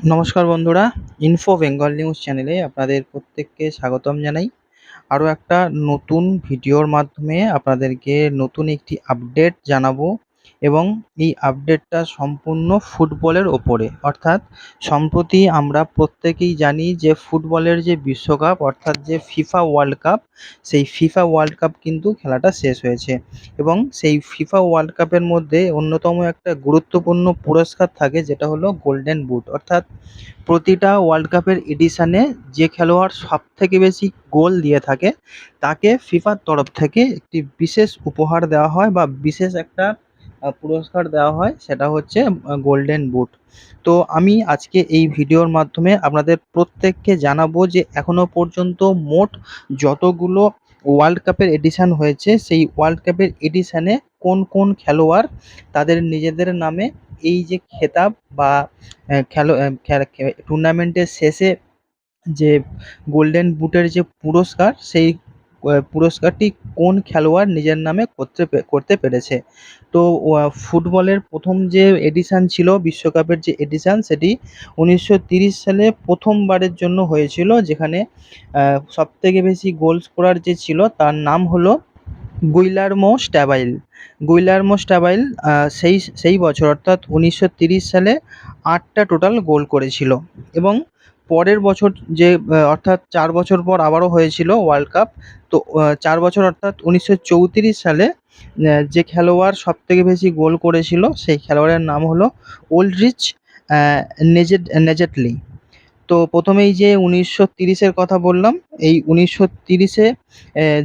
নমস্কার বন্ধুরা, info Bengal news চ্যানেলে আপনাদের প্রত্যেককে স্বাগতম জানাই। আরও একটা নতুন ভিডিওর মাধ্যমে আপনাদেরকে নতুন একটি আপডেট জানাবো এবং এই আপডেটটা সম্পূর্ণ ফুটবলের ওপরে। অর্থাৎ সম্প্রতি আমরা প্রত্যেকেই জানি যে ফুটবলের যে বিশ্বকাপ অর্থাৎ যে ফিফা ওয়ার্ল্ড কাপ, সেই ফিফা ওয়ার্ল্ড কাপ কিন্তু খেলাটা শেষ হয়েছে এবং সেই ফিফা ওয়ার্ল্ড কাপের মধ্যে অন্যতম একটা গুরুত্বপূর্ণ পুরস্কার থাকে যেটা হলো গোল্ডেন বুট। অর্থাৎ প্রতিটা ওয়ার্ল্ড কাপের এডিশনে যে খেলোয়াড় সবথেকে বেশি গোল দিয়ে থাকে তাকে ফিফার তরফ থেকে একটি বিশেষ উপহার দেওয়া হয় বা বিশেষ একটা পুরস্কার দেওয়া হয়, সেটা হচ্ছে গোল্ডেন বুট। তো আমি আজকে এই ভিডিওর মাধ্যমে আপনাদের প্রত্যেককে জানাবো যে এখনো পর্যন্ত মোট যতগুলো ওয়ার্ল্ড কাপের এডিশন হয়েছে সেই ওয়ার্ল্ড কাপের এডিশনে কোন কোন খেলোয়াড় তাদের নিজেদের নামে এই যে খেতাব বা টুর্নামেন্টের শেষে যে গোল্ডেন বুটের যে পুরস্কার, সেই পুরস্কারটি কোন খেলোয়াড় নিজের নামে করতে পেরেছে। তো ফুটবলের প্রথম যে এডিশন ছিল বিশ্বকাপের যে এডিশন, সেটি 1930 সালে প্রথমবারের জন্য হয়েছিল, যেখানে সবথেকে বেশি গোল স্কোরার যে ছিল তার নাম হলো গুইলার্মো স্ট্যাবাইল। গুইলার্মো স্ট্যাবাইল সেই সেই বছর অর্থাৎ 1930 সালে 8টা টোটাল গোল করেছিল এবং পরের বছর যে অর্থাৎ 4 বছর পর আবারও হয়েছিল ওয়ার্ল্ড কাপ। তো 4 বছর অর্থাৎ 1934 সালে যে খেলোয়াড় সবথেকে বেশি গোল করেছিল সেই খেলোয়াড়ের নাম হলো ওল্ডরিচ নেজেটলি। তো প্রথমেই যে 1930-এর কথা বললাম, এই 1930-এ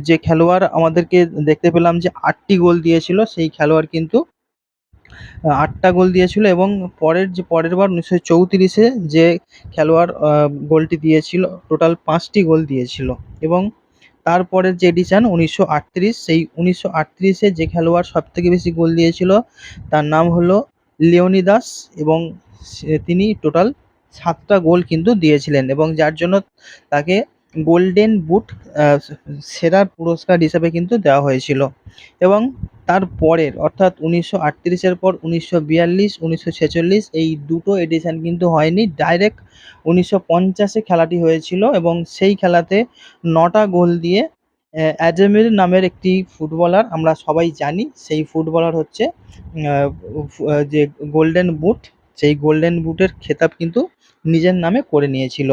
যে খেলোয়াড় আমাদেরকে দেখতে পেলাম যে 8টি গোল দিয়েছিল, সেই খেলোয়াড় কিন্তু 8টা গোল দিয়েছিল এবং পরের বার 1934-এ যে খেলোয়াড় গোলটি দিয়েছিল টোটাল 5টি গোল দিয়েছিল এবং তারপরের যে এডিশন 1938, সেই 1938-এ যে খেলোয়াড় সবথেকে বেশি গোল দিয়েছিল তার নাম হলো লিওনিদাস এবং তিনি টোটাল 7টা গোল কিন্তু দিয়েছিলেন এবং যার জন্য তাকে গোল্ডেন বুট সেরা পুরস্কার হিসেবে কিন্তু দেওয়া হয়েছিল। এবং তার পরের অর্থাৎ 1938-এর পর 1942, 1946 এই দুটো এডিশন কিন্তু হয়নি, ডাইরেক্ট 1950-এ খেলাটি হয়েছিল এবং সেই খেলাতে 9টা গোল দিয়ে অ্যাডেমির নামের একটি ফুটবলার আমরা সবাই জানি, সেই ফুটবলার হচ্ছে যে গোল্ডেন বুট, সেই গোল্ডেন বুটের খেতাব কিন্তু নিজের নামে করে নিয়েছিল।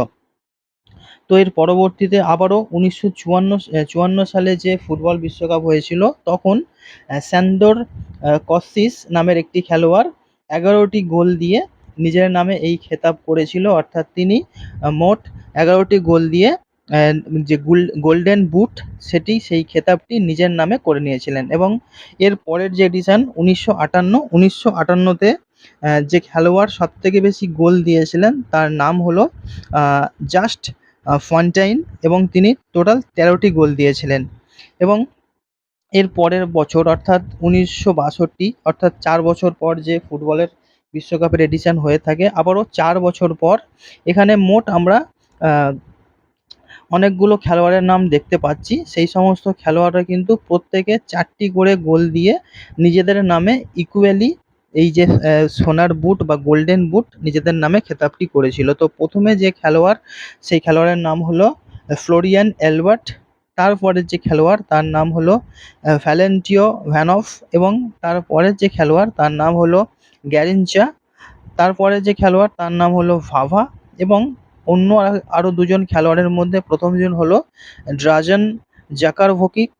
তো এর পরবর্তীতে আবারও 1954 সালে যে ফুটবল বিশ্বকাপ হয়েছিল তখন স্যান্ডোর কস্সিস নামের একটি খেলোয়াড় 11টি গোল দিয়ে নিজের নামে এই খেতাব করেছিল। অর্থাৎ তিনি মোট 11টি গোল দিয়ে যে গোল্ডেন বুট সেই খেতাবটি নিজের নামে করে নিয়েছিলেন এবং এর পরের যে এডিশন 1958-তে যে খেলোয়াড় সবথেকে বেশি গোল দিয়েছিলেন তার নাম হলো জাস্ট ফন্টাইন এবং তিনি টোটাল 13টি গোল দিয়েছিলেন এবং এর পরের বছর অর্থাৎ 1962, অর্থাৎ 4 বছর পর যে ফুটবলের বিশ্বকাপের এডিশন হয়ে থাকে, আবারও 4 বছর পর এখানে মোট আমরা অনেকগুলো খেলোয়াড়ের নাম দেখতে পাচ্ছি। সেই সমস্ত খেলোয়াড়রা কিন্তু প্রত্যেকে 4টি করে গোল দিয়ে নিজেদের নামে ইকুয়ালি এই যে সোনার বুট বা গোল্ডেন বুট নিজেদের নামে খেতাবটি করেছিল। তো প্রথমে যে খেলোয়াড়, সেই খেলোয়াড়ের নাম হলো ফ্লোরিয়ান এলবার্ট। তারপরের যে খেলোয়াড় তার নাম হলো ভ্যালেন্টিও ভ্যানফ এবং তারপরের যে খেলোয়াড় তার নাম হলো গ্যারিনচা। তারপরের যে খেলোয়াড় তার নাম হলো ভাভা এবং অন্য আরও দুজন খেলোয়াড়ের মধ্যে প্রথমজন হলো ড্রাজন জাকারভোকিচ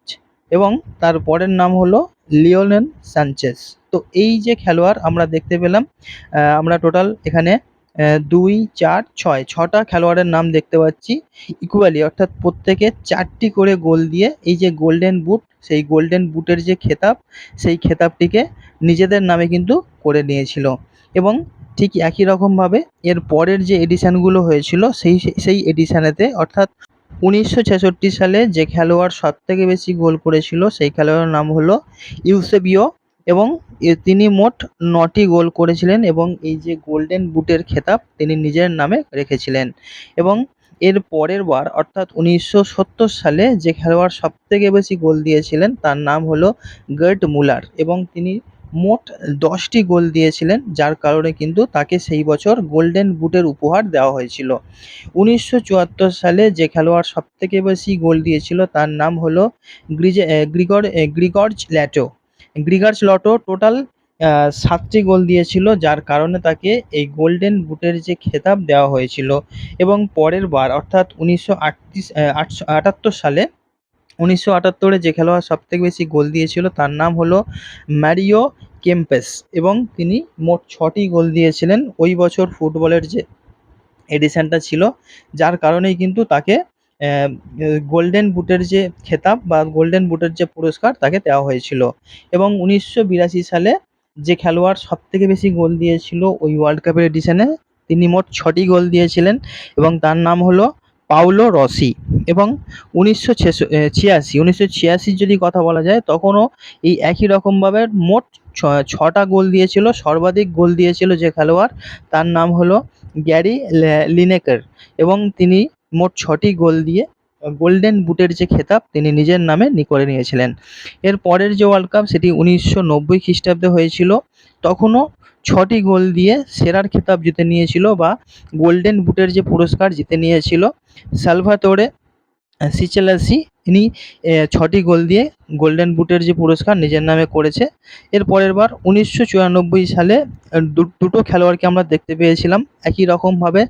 এবং তার পরের নাম হলো লিওনেল সানচেজ। তো এই যে খেলোয়াড় আমরা দেখতে পেলাম, আমরা টোটাল এখানে 2, 4, 6টা খেলোয়াড়ের নাম দেখতে পাচ্ছি ইকুয়ালি, অর্থাৎ প্রত্যেকে 4টি করে গোল দিয়ে এই যে গোল্ডেন বুট, সেই গোল্ডেন বুটের যে খেতাব, সেই খেতাবটিকে নিজেদের নামে কিন্তু করে নিয়েছিল। এবং ঠিক একই রকমভাবে এর পরের যে এডিশনগুলো হয়েছিল সেই এডিশনেতে অর্থাৎ 1966 সালে যে খেলোয়াড় সবথেকে বেশি গোল করেছিল সেই খেলোয়াড়ের নাম হলো ইউসেবিও এবং তিনি মোট 9টি গোল করেছিলেন এবং এই যে গোল্ডেন বুটের খেতাব তিনি নিজের নামে রেখেছিলেন। এবং এর পরের বার অর্থাৎ 1970 সালে যে খেলোয়াড় সবথেকে বেশি গোল দিয়েছিলেন তার নাম হলো গার্ট মুলার এবং তিনি মোট 10টি গোল দিয়েছিলেন, যার কারণে কিন্তু তাকে সেই বছর গোল্ডেন বুটের উপহার দেওয়া হয়েছিল। 1974 সালে যে খেলোয়াড় সবথেকে বেশি গোল দিয়েছিল তার নাম হলো গ্রিগর্জ ল্যাটো। গ্রিগর্জ লটো টোটাল 7টি গোল দিয়েছিল, যার কারণে তাকে এই গোল্ডেন বুটের যে খেতাব দেওয়া হয়েছিল। এবং পরের বার অর্থাৎ 1978 সালে 1978-এ যে খেলোয়াড় সবথেকে বেশি গোল দিয়েছিল তার নাম হলো ম্যারিও কেম্পেস, এবং তিনি মোট 6টি গোল দিয়েছিলেন ওই বছর ফুটবলের যে এডিশনটা ছিল, যার কারণেই কিন্তু তাকে গোল্ডেন বুটের যে খেতাব বা গোল্ডেন বুটের যে পুরস্কার তাকে দেওয়া হয়েছিল। এবং 1982 সালে যে খেলোয়াড় সবথেকে বেশি গোল দিয়েছিল ওই ওয়ার্ল্ড কাপের এডিশনে, তিনি মোট 6টি গোল দিয়েছিলেন এবং তার নাম হলো পাউলো রসি। এবং 1986 যদি কথা বলা যায়, তখনও এই একই রকমভাবে মোট 6টা গোল দিয়েছিল। সর্বাধিক গোল দিয়েছিল যে খেলোয়াড় তার নাম হলো গ্যারি লিনেকার, এবং তিনি মোট 6টি গোল দিয়ে গোল্ডেন বুটের যে খেতাব তিনি নিজের নামে করে নিয়েছিলেন। এর পরের যে ওয়ার্ল্ড কাপ সেটি 1990 খ্রিস্টাব্দে হয়েছিল। তখনও 6টি গোল দিয়ে সেরার খেতাব জিতে নিয়েছিল বা গোল্ডেন বুটের যে পুরস্কার জিতে নিয়েছিল সালভাতোরে সিচেলাসি। ইনি 6টি গোল দিয়ে গোল্ডেন বুটের যে পুরস্কার নিজের নামে করেছে। এর পরের বার 1994 সালে দুটো খেলোয়াড়কে আমরা দেখতে পেয়েছিলাম একই রকমভাবে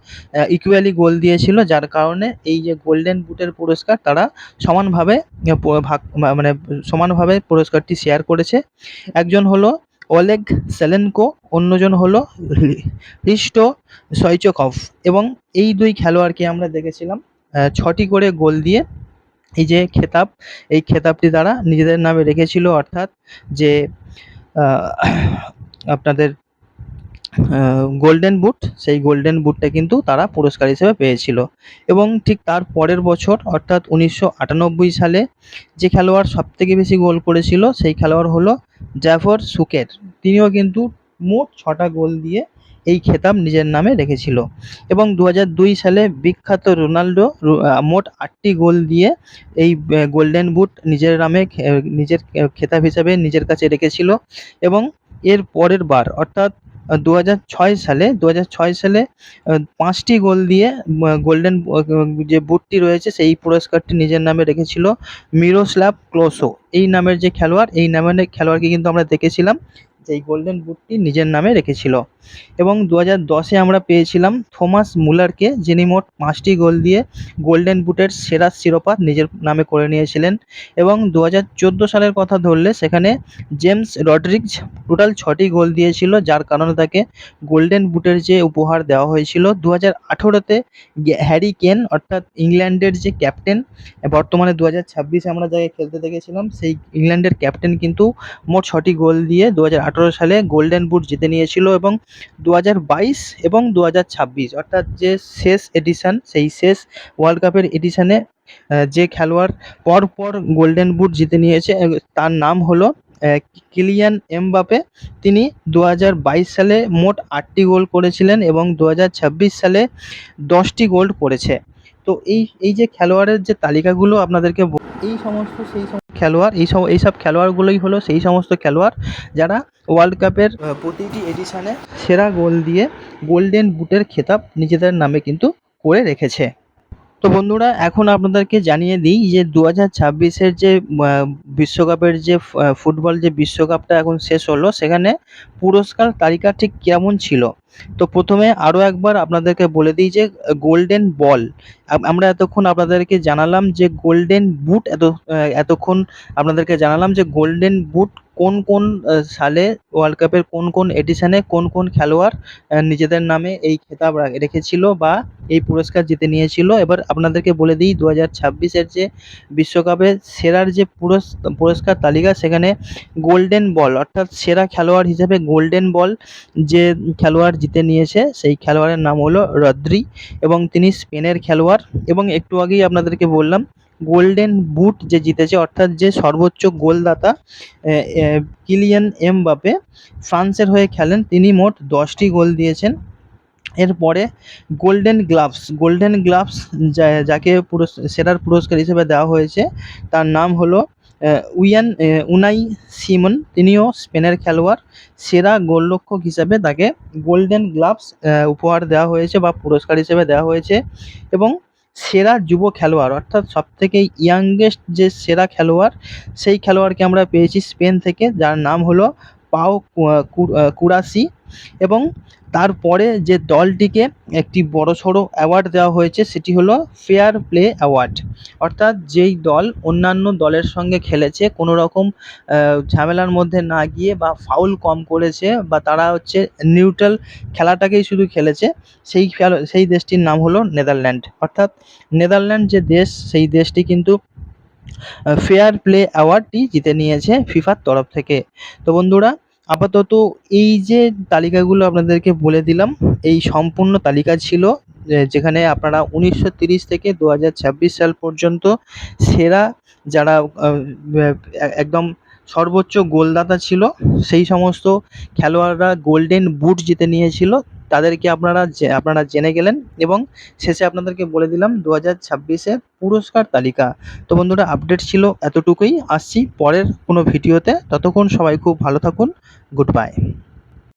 ইকুয়ালি গোল দিয়েছিল, যার কারণে এই যে গোল্ডেন বুটের পুরস্কার তারা সমানভাবে মানে সমানভাবে পুরস্কারটি শেয়ার করেছে। একজন হলো ওলেগ সেলেনকো, অন্যজন হলো হ্রিস্টো স্টোইচিকভ, এবং এই দুই খেলোয়াড়কে আমরা দেখেছিলাম 6টি করে গোল দিয়ে এই যে খেতাব, এই খেতাবটি তারা নিজেদের নামে রেখেছিল, অর্থাৎ যে আহ, আপনাদের গোল্ডেন বুট, সেই গোল্ডেন বুটটা কিন্তু তারা পুরস্কার হিসেবে পেয়েছিল। এবং ঠিক তার পরের বছর অর্থাৎ 1998 সালে যে খেলোয়াড় সবথেকে বেশি গোল করেছিল সেই খেলোয়াড় হলো জাফর সুকের। তিনিও কিন্তু মোট 6টা গোল দিয়ে এই খেতাব নিজের নামে রেখেছিল। এবং 2002 সালে বিখ্যাত রোনাল্ডো মোট 8টি গোল দিয়ে এই গোল্ডেন বুট নিজের নামে নিজের খেতাব হিসাবে নিজের কাছে রেখেছিল। এবং এর পরের বার অর্থাৎ 2006 সালে 5টি গোল দিয়ে গোল্ডেন যে বুটটি রয়েছে সেই পুরস্কারটি নিজের নামে রেখেছিল মিরোস্লাভ ক্লোসো এই নামের যে খেলোয়াড়। এই নামের খেলোয়াড়কে কিন্তু আমরা দেখেছিলাম যে এই গোল্ডেন বুটটি নিজের নামে রেখেছিল। এবং 2010-এ আমরা পেয়েছিলাম থমাস মুলারকে, যিনি মোট 5টি গোল দিয়ে গোল্ডেন বুটের সেরা শিরোপা নিজের নামে করে নিয়েছিলেন। এবং 2014 সালের কথা ধরলে সেখানে জেমস রড্রিগজ টোটাল 6টি গোল দিয়েছিল, যার কারণে তাকে গোল্ডেন বুটের যে উপহার দেওয়া হয়েছিল। 2018-তে হ্যারি কেন অর্থাৎ ইংল্যান্ডের যে ক্যাপ্টেন, বর্তমানে 2026-এ আমরা যাকে খেলতে দেখেছিলাম সেই ইংল্যান্ডের ক্যাপ্টেন কিন্তু মোট 6টি গোল দিয়ে 2018 সালে গোল্ডেন বুট জিতে নিয়েছিল। এবং 2022 এবং 2026 অর্থাৎ যে শেষ এডিশন, সেই শেষ ওয়ার্ল্ড কাপের এডিশনে যে খেলোয়াড় পরপর গোল্ডেন বুট জিতে নিয়েছে তার নাম হলো কিলিয়ান এমবাপে। তিনি 2022 সালে মোট 8টি গোল করেছিলেন এবং 2026 সালে 10টি গোল করেছে। তো এই যে খেলোয়াড়ের যে তালিকাগুলো আপনাদেরকে এই সমস্ত সেই সব খেলোয়াড়, এইসব খেলোয়াড়গুলোই হলো সেই সমস্ত খেলোয়াড় যারা ওয়ার্ল্ড কাপের প্রতিটি এডিশনে সেরা গোল দিয়ে গোল্ডেন বুটের খেতাব নিজেদের নামে কিন্তু করে রেখেছে। তো বন্ধুরা, এখন আপনাদেরকে জানিয়ে দিই যে 2026-এর যে বিশ্বকাপের যে ফুটবল যে বিশ্বকাপটা এখন শেষ হলো, সেখানে পুরস্কার তালিকা ঠিক কেমন ছিল। তো প্রথমে আরও একবার আপনাদেরকে বলে দিই যে গোল্ডেন বল, আমরা এতক্ষণ আপনাদেরকে জানালাম যে গোল্ডেন বুট, এতক্ষণ আপনাদেরকে জানালাম যে গোল্ডেন বুট কোন কোন সালে ওয়ার্ল্ড কাপের কোন কোন এডিশনে কোন কোন খেলোয়াড় নিজেদের নামে এই খেতাব রেখেছিল বা এই পুরস্কার জিতে নিয়েছিল। এবার আপনাদেরকে বলে দিই 2026-এর যে বিশ্বকাপের সেরার যে পুরস্কার তালিকা, সেখানে গোল্ডেন বল অর্থাৎ সেরা খেলোয়াড় হিসেবে গোল্ডেন বল যে খেলোয়াড় জিতে নিয়েছে সেই খেলোয়াড়ের নাম হলো রদ্রি, এবং তিনি স্পেনের খেলোয়াড়। এবং একটু আগেই আপনাদেরকে বললাম গোল্ডেন বুট যে জিতেছে অর্থাৎ যে সর্বোচ্চ গোলদাতা কিলিয়ান এমবাপে ফ্রান্সের হয়ে খেলেন, তিনি মোট 10টি গোল দিয়েছেন। এরপরে গোল্ডেন গ্লাভস যাকে সেরার পুরস্কার হিসেবে দেওয়া হয়েছে তার নাম হলো উনাই সিমন, তিনিও স্পেনের খেলোয়াড়। সেরা গোলরক্ষক হিসাবে তাকে গোল্ডেন গ্লাভস উপহার দেওয়া হয়েছে বা পুরস্কার হিসেবে দেওয়া হয়েছে। এবং সেরা যুব খেলোয়াড় অর্থাৎ সবথেকে ইয়াংগেস্ট যে সেরা খেলোয়াড়, সেই খেলোয়াড়কে আমরা পেয়েছি স্পেন থেকে, যার নাম হলো পাও কুরাসি। এবং তারপরে যে দলটিকে একটি বড়সড় অ্যাওয়ার্ড দেওয়া হয়েছে সেটি হলো ফেয়ার প্লে অ্যাওয়ার্ড। অর্থাৎ যেই দল অন্যান্য দলের সঙ্গে খেলেছে কোনো রকম ঝামেলার মধ্যে না গিয়ে বা ফাউল কম করেছে বা তারা হচ্ছে নিউট্রাল খেলাটাকেই শুধু খেলেছে, সেই দেশটির নাম হলো নেদারল্যান্ড। অর্থাৎ নেদারল্যান্ড যে দেশ, সেই দেশটি কিন্তু ফেয়ার প্লে অ্যাওয়ার্ডটি জিতে নিয়েছে ফিফার তরফ থেকে। তো বন্ধুরা, আপাতত এই যে তালিকাগুলো আপনাদেরকে বলে দিলাম, এই সম্পূর্ণ তালিকা ছিল যেখানে আপনারা 1930 থেকে 2026 সাল পর্যন্ত সেরা যারা একদম সর্বোচ্চ গোলদাতা ছিল, সেই সমস্ত খেলোয়াড়রা গোল্ডেন বুট জিতে নিয়েছিল, তাদেরকে আপনারা জেনে গেলেন। এবং শেষে আপনাদেরকে বলে দিলাম 2026-এর পুরস্কার তালিকা। তো বন্ধুরা, আপডেট ছিল এতটুকুই। আসছি পরের কোনো ভিডিওতে, ততক্ষণ সবাই খুব ভালো থাকুন। Good bye.